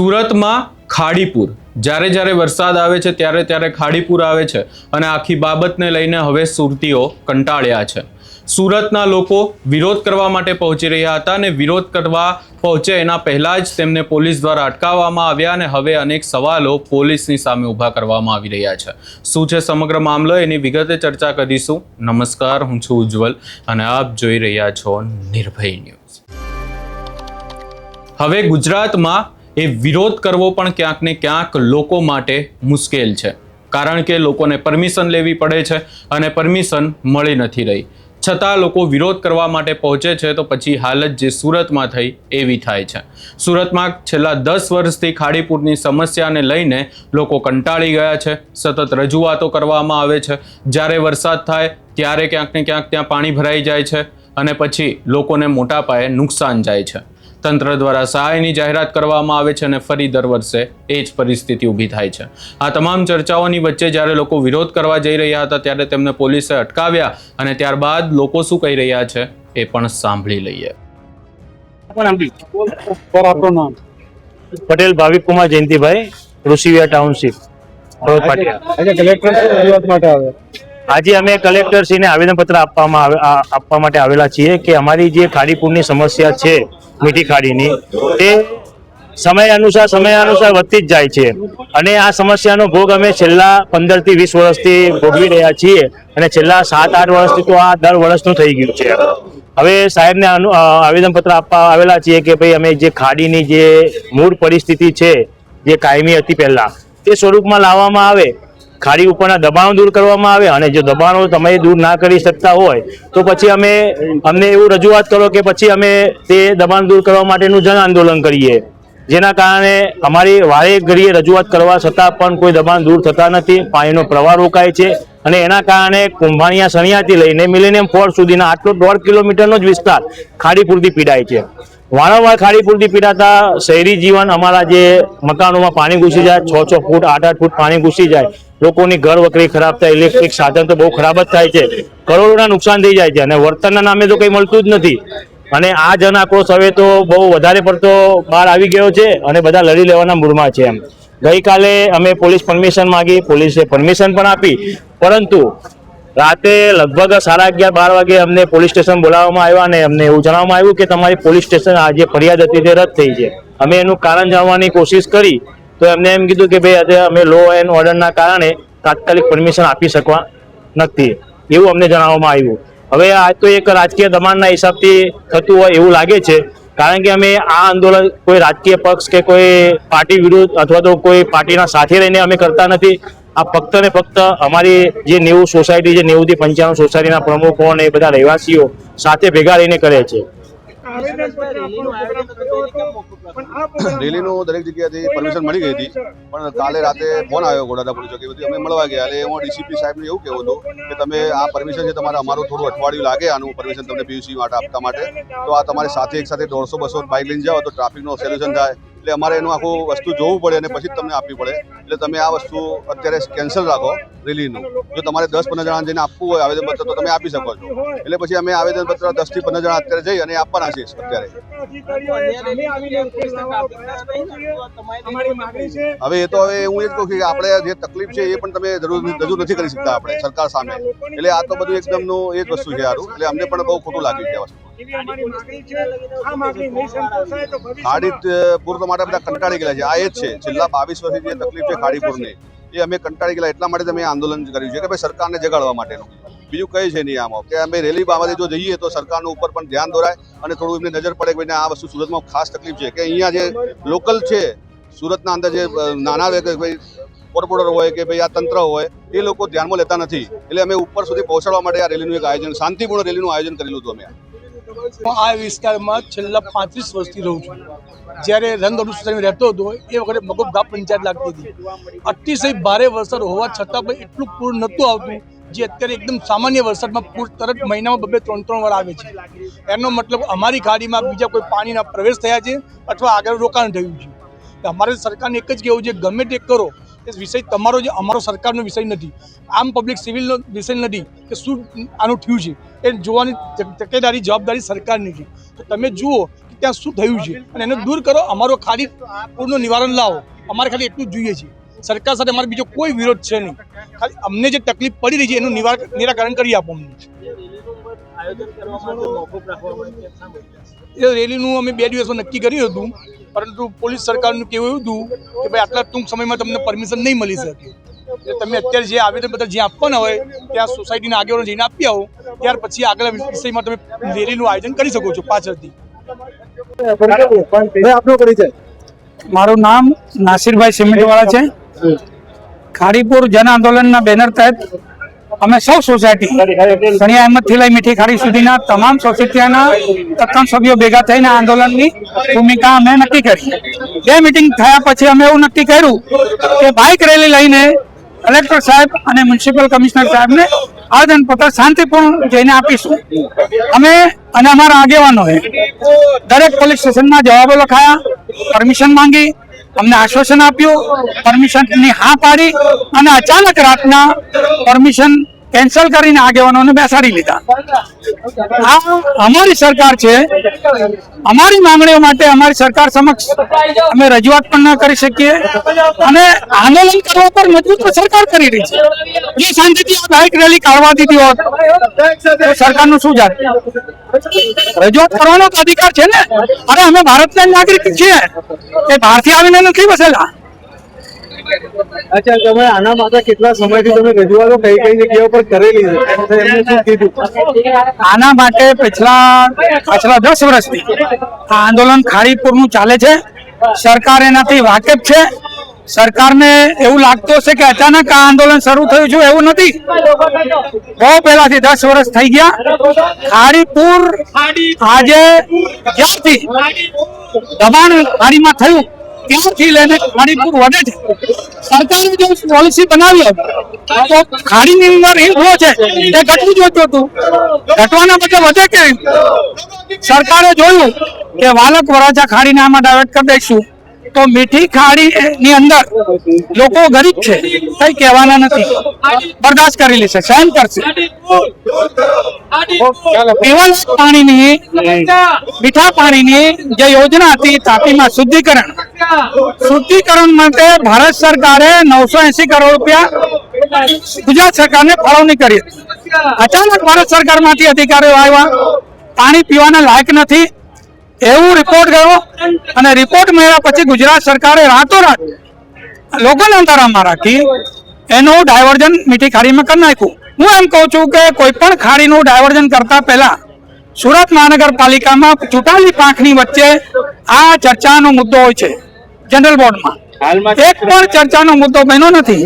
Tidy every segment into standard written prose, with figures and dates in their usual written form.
સુરતમાં ખાડીપુર જ્યારે વરસાદ આવે છે ત્યારે ખાડીપુર આવે છે અને આખી બાબતને લઈને હવે સુરતીઓ કંટાળ્યા છે। સુરતના લોકો વિરોધ કરવા માટે પહોંચી રહ્યા હતા અને વિરોધ કરવા પહોંચે એના પહેલા જ તેમને પોલીસ દ્વારા અટકાવવામાં આવ્યા અને હવે અનેક સવાલો પોલીસની સામે ઊભા કરવામાં આવી રહ્યા છે। શું છે સમગ્ર મામલો એની વિગતે ચર્ચા કરીશું। નમસ્કાર, હું છું ઉજ્જવલ અને આપ જોઈ રહ્યા છો નિર્ભય ન્યૂઝ। હવે ગુજરાતમાં એ વિરોધ કરવો પણ ક્યાંક ને ક્યાંક લોકો માટે મુશ્કેલ છે, કારણ કે લોકોને પરમિશન લેવી પડે છે અને પરમિશન મળી નથી રહી, છતાં લોકો વિરોધ કરવા માટે પહોંચે છે તો પછી હાલત જે સુરતમાં થઈ એવી થાય છે। સુરતમાં છેલ્લા 10 વર્ષથી ખાડીપુરની સમસ્યાને લઈને લોકો કંટાળી ગયા છે। સતત રજૂઆતો કરવામાં આવે છે, જ્યારે વરસાદ થાય ત્યારે ક્યાંક ને ક્યાંક ત્યાં પાણી ભરાઈ જાય છે અને પછી લોકોને મોટા પાયે નુકસાન જાય છે। તંત્ર દ્વારા સહાયની જાહેરાત કરવામાં આવે છે અને ફરી દર વર્ષે એ જ પરિસ્થિતિ ઊભી થાય છે। આ તમામ ચર્ચાઓની વચ્ચે જ્યારે લોકો વિરોધ કરવા જઈ રહ્યા હતા ત્યારે તેમને પોલીસે અટકાવ્યા અને ત્યારબાદ લોકો શું કહી રહ્યા છે એ પણ સાંભળી લઈએ। પટેલ ભાવિક કુમાર જયંતિભાઈ, ઋષિવિહાર ટાઉનશીપ, આજે અમે કલેક્ટરશ્રીને આવેદનપત્ર આપવા માટે આવેલા છીએ કે અમારી જે ખાડીપુરની સમસ્યા છે, મીઠી ખાડીની, તે સમય અનુસાર વધતી જ જાય છે અને આ સમસ્યાનો ભોગ અમે છેલ્લા 15 થી 20 વર્ષથી ભોગવી રહ્યા છીએ અને છેલ્લા 7-8 વર્ષથી તો આ દર વર્ષનું થઈ ગયું છે। હવે સાહેબને આવેદનપત્ર આપવા આવેલા છીએ કે ભાઈ અમે જે ખાડીની જે મૂળ પરિસ્થિતિ છે, જે કાયમી હતી પહેલા, તે સ્વરૂપમાં લાવવામાં આવે, ખાડી ઉપરના દબાણો દૂર કરવામાં આવે અને જો દબાણો તમે દૂર ના કરી શકતા હોય તો પછી અમને એવું રજૂઆત કરો કે પછી અમે તે દબાણ દૂર કરવા માટેનું જન આંદોલન કરીએ, જેના કારણે અમારી વારે ઘડીએ રજૂઆત કરવા છતાં પણ કોઈ દબાણ દૂર થતા નથી, પાણીનો પ્રવાહ રોકાય છે અને એના કારણે કુંભાણિયા સણિયાથી લઈને મિલેનિયમ ફોર્ટ સુધીના આટલો 1.5 કિલોમીટરનો જ વિસ્તાર ખાડીપુરથી પીડાય છે। વારંવાર ખાડીપુરથી પીડાતા શહેરી જીવન, અમારા જે મકાનોમાં પાણી ઘૂસી જાય, 6-6 ફૂટ 8-8 ફૂટ પાણી ઘૂસી જાય, લોકોની ઘર વકરી ખરાબ થાય, ઇલેક્ટ્રિક સાધન તો બહુ ખરાબ જ થાય છે, કરોડોના નુકસાન થઈ જાય છે અને વળતરના નામે તો કંઈ મળતું જ નથી અને આ જન આક્રોશ હવે તો બહુ વધારે પડતો બહાર આવી ગયો છે અને બધા લડી લેવાના મૂડમાં છે। ગઈકાલે અમે પોલીસ પરમિશન માંગી, પોલીસે પરમિશન પણ આપી, પરંતુ રાતે લગભગ 11:30-12 વાગે અમને પોલીસ સ્ટેશન બોલાવવામાં આવ્યા અને અમને એવું જણાવવામાં આવ્યું કે તમારી પોલીસ સ્ટેશન આ જે ફરિયાદ હતી તે રદ થઈ છે। અમે એનું કારણ જાણવાની કોશિશ કરી તો એમને એમ કીધું કે ભાઈ આજે અમે લો એન્ડ ઓર્ડરના કારણે તાત્કાલિક પરમિશન આપી શકવા નથી, એવું અમને જણાવવામાં આવ્યું। હવે આ તો એક રાજકીય દબાણના હિસાબથી થતું હોય એવું લાગે છે, કારણ કે અમે આ આંદોલન કોઈ રાજકીય પક્ષ કે કોઈ પાર્ટી વિરુદ્ધ અથવા તો કોઈ પાર્ટીના સાથે રહીને અમે કરતા નથી। આ ફક્ત ને ફક્ત અમારી જે 90 સોસાયટી છે, 90 થી 95 સોસાયટીના પ્રમુખો અને એ બધા રહેવાસીઓ સાથે ભેગા રહીને કરે છે। રેલીનું દરેક જગ્યાએથી પરમિશન મળી ગઈ હતી, પણ કાલે રાતે ફોન આવ્યો ગોડાદા પોલીસ ચોકી, અમે મળવા ગયા એટલે એમાં ડીસીપી સાહેબને એવું કહેવું હતું કે તમે આ પરમિશન છે તમારે, અમારું થોડું અઠવાડિયું લાગે આનું પરમિશન તમને પીયુસી માટે આપવા માટે, તો આ તમારે સાથે એક સાથે 150-200 બાઇક લઈને જાઓ તો ટ્રાફિકનો સોલ્યુશન થાય, એટલે અમારે એનું આખું વસ્તુ જોવું પડે અને પછી જ તમને આપવી પડે, એટલે તમે આ વસ્તુ અત્યારે કેન્સલ રાખો રેલીનું। જો તમારે 10-15 જણા જઈને આપવું હોય આવેદનપત્ર તો તમે આપી શકો છો, એટલે પછી અમે આવેદનપત્ર 10 થી 15 જણા અત્યારે જઈ અને આપવાના છીએ અત્યારે। હવે એ તો હવે હું એ જ કહું કે આપણે જે તકલીફ છે એ પણ તમે રજૂ નથી કરી શકતા આપણે સરકાર સામે, એટલે આ તો બધું એકદમનું એ જ વસ્તુ છે સારું, એટલે અમને પણ બહુ ખોટું લાગ્યું છે આ વસ્તુ। ખાડીપુર તો માટે બધા કંટાળી ગયેલા છે, આ એ જ છે છેલ્લા 22 વર્ષથી જે તકલીફ છે ખાડીપુરની, એ અમે કંટાળી ગયેલા, એટલા માટે અમે આંદોલન કર્યું છે કે ભાઈ સરકારને જગાડવા માટેનું, બીજું કંઈ છે નહીં આમાં, કે અમે રેલી બાબતે જો જઈએ તો સરકારનું ઉપર પણ ધ્યાન દોરાય અને થોડું એમને નજર પડે કે ભાઈ આ વસ્તુ સુરતમાં ખાસ તકલીફ છે, કે અહીંયા જે લોકલ છે સુરતના અંદર જે નાના ભાઈ કોર્પોરેટર હોય કે ભાઈ આ તંત્ર હોય એ લોકો ધ્યાનમાં લેતા નથી, એટલે અમે ઉપર સુધી પહોંચાડવા માટે આ રેલીનું એક આયોજન, શાંતિપૂર્ણ રેલીનું આયોજન કરેલું હતું અમે। આ વિસ્તારમાં છેલ્લા 35 વર્ષથી રહું છું। જ્યારે રંગોડુ સોસાયટીમાં રહેતો હતો એ વખતે મગોબગા પંચાયત લાગતી હતી, અતિશય ભારે વરસાદ હોવા છતાં પણ એટલું પૂર નહોતું આવતું જે અત્યારે એકદમ સામાન્ય વરસાદમાં પૂર તરત મહિનામાં 2-3 વાર આવે છે। એનો મતલબ અમારી ખાડીમાં બીજા કોઈ પાણીના પ્રવેશ થયા છે અથવા આગળ રોકાણ થયું છે। અમારે સરકારને એક જ કહેવું છે, ગમે તે કરો, એ વિષય તમારો જે અમારો સરકારનો વિષય નથી, આમ પબ્લિક સિવિલનો વિષય નથી કે શું આનું થયું છે, એ જોવાની તકેદારી જવાબદારી સરકારની છે। તો તમે જુઓ કે ત્યાં શું થયું છે અને એને દૂર કરો. અમારો ખાલી પૂરનું નિવારણ લાવો. અમારે ખાલી એટલું જ જોઈએ છે. સરકાર સાથે અમારે બીજો કોઈ વિરોધ છે નહીં. ખાલી અમને જે તકલીફ પડી રહી છે એનું નિરાકરણ કરી આપો અમને. એ રેલીનું અમે 2 દિવસમાં નક્કી કર્યું હતું, પરંતુ પોલીસ સરકારનું કહેવું એવું હતું કે ભાઈ આટલા ટૂંક સમયમાં તમને પરમિશન નહીં મળી શકે. એટલે તમે અત્યારે જે આવેદનપત્ર જ્યાં આપવાના હોય ત્યાં સોસાયટીના આગેવાનો જઈને આપી આવો, ત્યાર પછી આગલા વિષયમાં તમે રેલીનું આયોજન કરી શકો છો પાછળથી. મારું નામ નાસિરભાઈ સિમેન્ટવાળા છે. ખાડીપુર જન આંદોલનના બેનર તહેત અમે સૌ સોસાયટી સણિયા અહેમદથી લઈ મીઠી ખાડી સુધીના તમામ સોસાયટીના તત્કાલ સભ્યો ભેગા થઈને આંદોલનની ભૂમિકા અમે નક્કી કરી. 2 મિટિંગ થયા પછી અમે એવું નક્કી કર્યું કે બાઇક રેલી લઈને કલેક્ટર સાહેબ અને મ્યુનિસિપલ કમિશનર સાહેબને આવેદનપત્ર શાંતિપૂર્ણ જઈને આપીશું. અમે અને અમારા આગેવાનોએ દરેક પોલીસ સ્ટેશનમાં જવાબો લખાયા, પરમિશન માંગી, અમને આશ્વાસન આપ્યું, પરમિશનની હા પાડી અને અચાનક રાતના પરમિશન કેન્સલ કરીને આગેવાનોને બેસાડી લીધા. આ અમારી સરકાર છે. અમારી માંગણીઓ માટે અમારી સરકાર સમક્ષ અમે રજૂઆત પણ ન કરી શકીએ અને આંદોલન કરવા પર મજબૂર તો સરકાર કરી રહી છે. જે શાંતિથી આ બાઇક રેલી કાઢવા દીધી હોત તો સરકારનું શું જાત? રજૂઆત કરવાનો તો અધિકાર છે ને. અરે અમે ભારતના નાગરિક છીએ, એ બહારથી આવીને નથી વસેલા. અચ્છા, તમે આના માટે કેટલા સમયથી તમે રજૂઆતો કઈ કઈ જગ્યાઓ પર કરેલી છે? એમને શું કીધું? આના માટે પાછલા 10 વર્ષથી આ આંદોલન ખાડીપુરનું ચાલે છે. સરકાર એનાથી વાકેફ છે. સરકારને એવું લાગતું હશે કે અચાનક આ આંદોલન શરૂ થયું છે, એવું નથી. બહુ પહેલાથી 10 વર્ષ થઈ ગયા. ખાડીપુર આજે જ્યારથી દબાણ ખાડીમાં થયું ત્યારથી લઈને ખાડીપુર વધે છે. સરકારે જો પોલિસી બનાવી તો ખાડીની અંદર ઇન્ફ્લો છે એ ઘટવું જોઈતું હતું, ઘટવાના બદલે વધે કે. સરકારે જોયું કે વાલક વરાછા ખાડીને આમાં ડાયવર્ટ કરી દઈશું તો મીઠી ખાડી ની અંદર લોકો ગરીબ છે, કઈ કહેવાના નથી, બરદાસ્ત કરી લેશે, સહન કરશે. પીવાલાયક પાણીની, મીઠા પાણીની જે યોજના હતી તાપીમાં શુદ્ધિકરણ માટે ભારત સરકારે 980 કરોડ રૂપિયા ગુજરાત સરકારને ફાળવણી કરી હતી. અચાનક ભારત સરકારમાંથી અધિકારીઓ આવ્યા, પાણી પીવાના લાયક નથી એવું રિપોર્ટ ગયો અને રિપોર્ટ મળ્યા પછી ગુજરાત સરકારે રાતોરાત લોકોને અંધારામાં રાખી એનું ડાયવર્ઝન મીઠી ખાડીમાં કરી નાખ્યું. હું એમ કહું છું કે કોઈ પણ ખાડીનું ડાયવર્ઝન કરતા પહેલા સુરત મહાનગરપાલિકામાં ચૂંટાયેલી પાંખની વચ્ચે આ ચર્ચાનો મુદ્દો હોય છે. જનરલ બોર્ડમાં એક પણ ચર્ચાનો મુદ્દો બન્યો નથી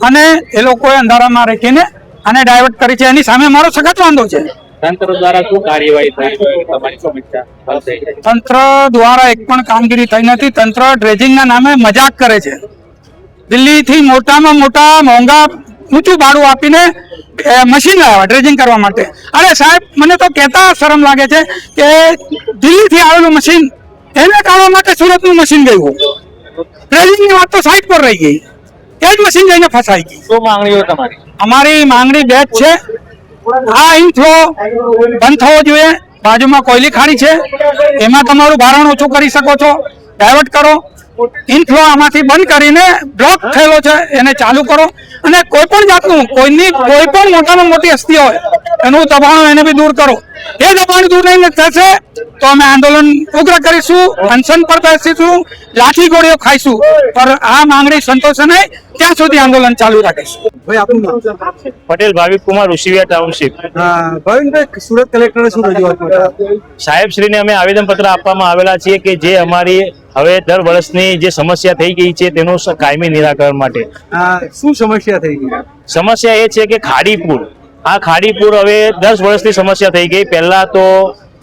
અને એ લોકોએ અંધારામાં રાખીને આને ડાયવર્ટ કરી છે. એની સામે મારો સખત વાંધો છે. તંત્ર દ્વારા શું કાર્યવાહી થઈ તમારી સમસ્યા હલ થઈ ગઈ? તંત્ર દ્વારા એક પણ કામગીરી થઈ નથી. તંત્ર ડ્રેજિંગના નામે મજાક કરે છે. દિલ્હીથી મોટામાં મોટા મોંઘા ઊંચું ભાડું આપીને મશીન લાવ્યા ડ્રેજિંગ કરવા માટે. અરે સાહેબ, મને તો કહેતા શરમ લાગે છે કે દિલ્હીથી આવેલું મશીન એને કાઢવા માટે સુરતનું મશીન ગયું. ડ્રેજિંગની વાત તો સાઈડ પર રહી ગઈ, એ જ મશીન જઈને ફસાઈ ગઈ. શું માંગણીઓ તમારી? અમારી માંગણી 2 જ છે. આ ઇન્ફ્લો બંધ થવો જોઈએ. બાજુમાં કોયલી ખાડી છે, એમાં તમારું ભારણ ઓછું કરી શકો છો, ડાયવર્ટ કરો. ઇન્ફ્લો આમાંથી બંધ કરીને બ્લોક થયેલો છે એને ચાલુ કરો અને કોઈ પણ જાતનું કોઈ પણ મોટામાં મોટી હસ્તી હોય એનું દબાણ એને બી દૂર કરો. એ દબાણ દૂર નહીં થશે તો અમે આંદોલન ઉગ્ર કરીશું, અનશન પર બેસીશું, લાઠી ગોળીઓ ખાઈશું, પણ આ માંગણી સંતોષે નહીં ત્યાં સુધી આંદોલન ચાલુ રાખીશું. ભાઈ આપનું નામ? પટેલ ભાવિક કુમાર, ઋષિવિયા ટાઉનશીપ. ભાવિનભાઈ, સુરત કલેક્ટરે શું રજૂઆત કરી? સાહેબશ્રીને અમે આવેદનપત્ર આપવામાં આવેલા છીએ કે જે અમારી હવે દર વર્ષની જે સમસ્યા થઈ ગઈ છે તેનું કાયમી નિરાકરણ માટે. શું સમસ્યા થઈ ગઈ? સમસ્યા એ છે કે ખાડીપુર, આ ખાડીપુર હવે 10 વર્ષની સમસ્યા થઈ ગઈ. પહેલા તો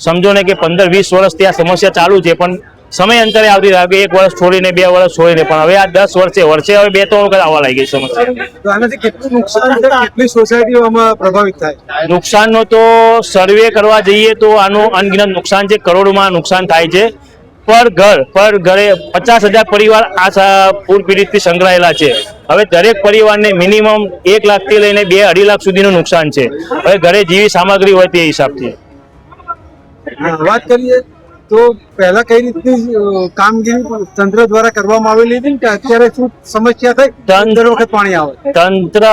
સમજો ને કે 15-20 વર્ષથી આ સમસ્યા ચાલુ છે, પણ સમય અંતરે આવતી લાગે, 1 વર્ષ છોડીને 2 વર્ષ છોડીને, પણ હવે આ 10 વર્ષે હવે 2-3 વખત આવવા લાગી ગઈ સમસ્યા. તો આનાથી કેટલું નુકસાન છે? કેટલી સોસાયટીઓ આમાં પ્રભાવિત થાય? નુકસાનનો તો સર્વે કરવા જઈએ તો આનું અનગિનત નુકસાન છે, કરોડોમાં નુકસાન થાય છે. પર ઘરે 50,000 પરિવાર આ પૂર પીડિતથી સંકળાયેલા છે. હવે દરેક પરિવારને મિનિમમ 1 લાખથી લઈને 2-2.5 લાખ સુધીનું નુકસાન છે. હવે ઘરે જેવી સામગ્રી હોય તે હિસાબથી વાત કરીએ તો પહેલા કઈ રીતની કામગીરી તંત્ર દ્વારા કરવામાં આવેલી હતી ને કે અત્યારે શું સમસ્યા થઈ દર વખત પાણી આવે? તંત્ર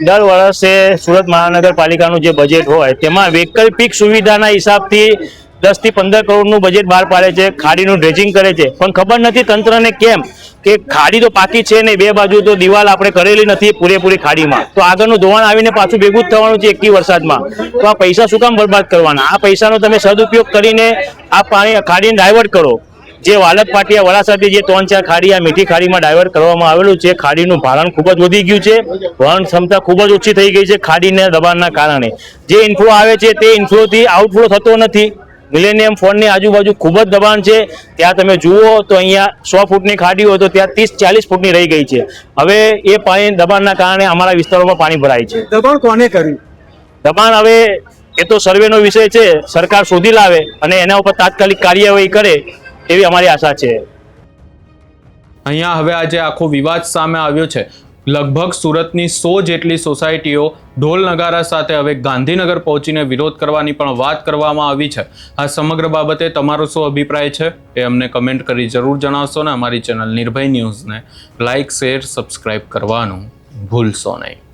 દર વર્ષે સુરત મહાનગરપાલિકાનું જે બજેટ હોય તેમાં વૈકલ્પિક સુવિધાના હિસાબથી 10 થી 15 કરોડનું બજેટ બહાર પાડે છે, ખાડીનું ડ્રેજિંગ કરે છે, પણ ખબર નથી તંત્રને કેમ કે ખાડી તો પાકી છે ને, બે બાજુ તો દિવાલ આપણે કરેલી નથી પૂરેપૂરી ખાડીમાં, તો આગળનું ધોવાણ આવીને પાછું ભેગું જ થવાનું છે એકથી વરસાદમાં. તો આ પૈસા શું કામ બરબાદ કરવાના? આ પૈસાનો તમે સદુપયોગ કરીને આ પાણી ખાડીને ડાયવર્ટ કરો. જે વાલક પાટિયા વડાસાથી જે 3-4 ખાડી આ મીઠી ખાડીમાં ડાયવર્ટ કરવામાં આવેલું છે, ખાડીનું ભારણ ખૂબ જ વધી ગયું છે, વહન ક્ષમતા ખૂબ જ ઓછી થઈ ગઈ છે ખાડીના દબાણના કારણે. જે ઇન્ફ્લો આવે છે તે ઇન્ફ્લોથી આઉટફ્લો થતો નથી. મિલેનિયમ ફોનની આજુબાજુ ખૂબ જ દબાણ છે. ત્યાં તમે જુઓ તો અહીંયા 100 ફૂટની ખાડી હોય તો ત્યાં 30-40 ફૂટની રહી ગઈ છે. હવે એ પાણી દબાણના કારણે અમારા વિસ્તારોમાં પાણી ભરાય છે. દબાણ કોને કર્યું? દબાણ હવે એ તો સર્વેનો વિષય છે, સરકાર શોધી લાવે અને એના ઉપર તાત્કાલિક કાર્યવાહી કરે એવી અમારી આશા છે. અહીંયા હવે આજે આખો વિવાદ સામે આવ્યો છે. લગભગ સુરતની 100 જેટલી સોસાયટીઓ ઢોલ નગારા સાથે હવે ગાંધીનગર પહોંચીને વિરોધ કરવાની પણ વાત કરવામાં આવી છે. આ સમગ્ર બાબતે તમારો શું અભિપ્રાય છે એ અમને કમેન્ટ કરી જરૂર જણાવશો ને અમારી ચેનલ નિર્ભય ન્યૂઝને લાઇક, શેર, સબસ્ક્રાઇબ કરવાનું ભૂલશો નહીં.